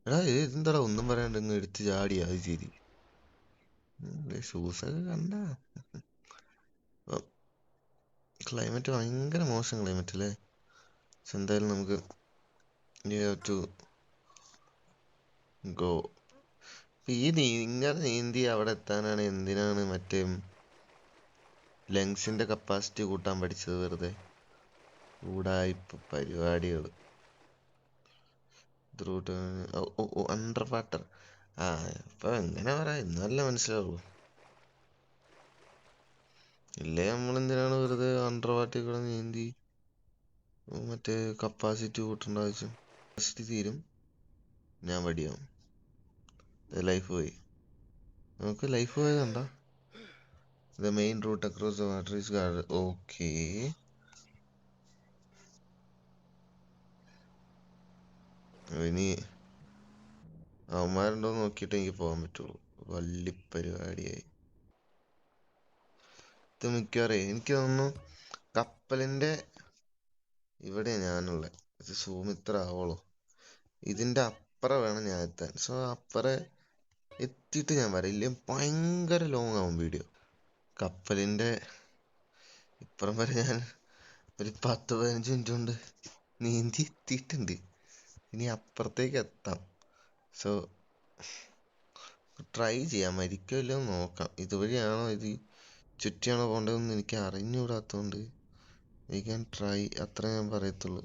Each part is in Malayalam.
എടാ ഇതെന്താടാ ഒന്നും പറയാണ്ട് ഇങ്ങ് എടുത്ത് ചാടിയാ? അത് ശരി. ഷൂസൊക്കെ കണ്ട ക്ലൈമറ്റ് ഭയങ്കര മോശം ക്ലൈമറ്റ് അല്ലേ? പക്ഷെ എന്തായാലും നമുക്ക് ടു ഗോ. ഇങ്ങനെ നീന്തി അവിടെ എത്താനാണ് എന്തിനാണ് മറ്റേ ലങ്സിന്റെ കപ്പാസിറ്റി കൂട്ടാൻ പഠിച്ചത്? വെറുതെ ഉടായിപ്പ് പരിപാടികൾ. Under water. ആ അപ്പൊ എങ്ങനെ പറയാ, ഇന്നല്ലേ മനസ്സിലാവൂ. ഇല്ലേ നമ്മളെന്തിനാണ് വെറുതെ അണ്ടർ വാട്ടറിൽ കൂടെ നീന്തി മറ്റേ കപ്പാസിറ്റി കൂട്ടേണ്ട ആവശ്യം? കപ്പാസിറ്റി തീരും, ഞാൻ വടിയാവും, ലൈഫ് പോയി. നമുക്ക് ലൈഫ് പോയതുണ്ടോ? The main route across the water is guard. Okay, ഇനി അവന്മാരുണ്ടോ നോക്കിയിട്ട് എനിക്ക് പോകാൻ പറ്റുള്ളൂ. വള്ളി പരിപാടിയായി. ഇത് മിക്കവാറേ എനിക്ക് തോന്നുന്നു കപ്പലിന്റെ ഇവിടെ ഞാനുള്ളത്. ഇത് സൂമിത്ര ആവോളൂ. ഇതിന്റെ അപ്പുറം വേണം ഞാൻ എത്താൻ. സോ അപ്പുറം എത്തിയിട്ട് ഞാൻ വരില്ല, ഭയങ്കര ലോങ് ആവും വീഡിയോ. കപ്പലിന്റെ ഇപ്പുറം വരെ ഞാൻ ഒരു 10-15 മിനിറ്റ് കൊണ്ട് നീന്തി എത്തിയിട്ടുണ്ട്. ഇനി അപ്പുറത്തേക്ക് എത്താം. സോ ട്രൈ ചെയ്യാം, മരിക്കില്ലോ നോക്കാം. ഇതുവഴിയാണോ ഇത് ചുറ്റിയാണോ പോകേണ്ടതെന്ന് എനിക്ക് അറിഞ്ഞുകൂടാത്തതുകൊണ്ട് വി ക്യാൻ ട്രൈ, അത്ര ഞാൻ പറയത്തുള്ളൂ.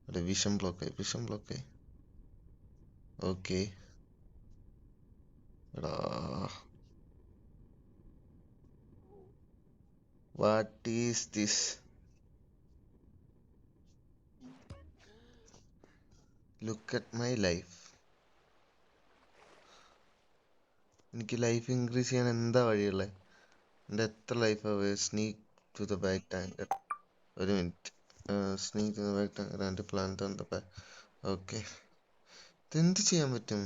അതെ, വിഷൻ ബ്ലോക്കായി. ഓക്കെ എടാ, what is this? Look at my life. എനിക്ക് ലൈഫ് ഇൻക്രീസ് ചെയ്യാൻ എന്താ വഴിയുള്ളത്? എൻ്റെ എത്ര life? Sneak to the back tanker. ഒരു minute. Sneak to the back tanker and plant on the back. Okay, ഇതെന്ത് ചെയ്യാൻ പറ്റും?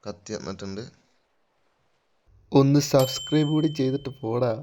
കത്തി വന്നിട്ടുണ്ട്. ഒന്ന് സബ്സ്ക്രൈബ് കൂടി ചെയ്തിട്ട് പോടാ.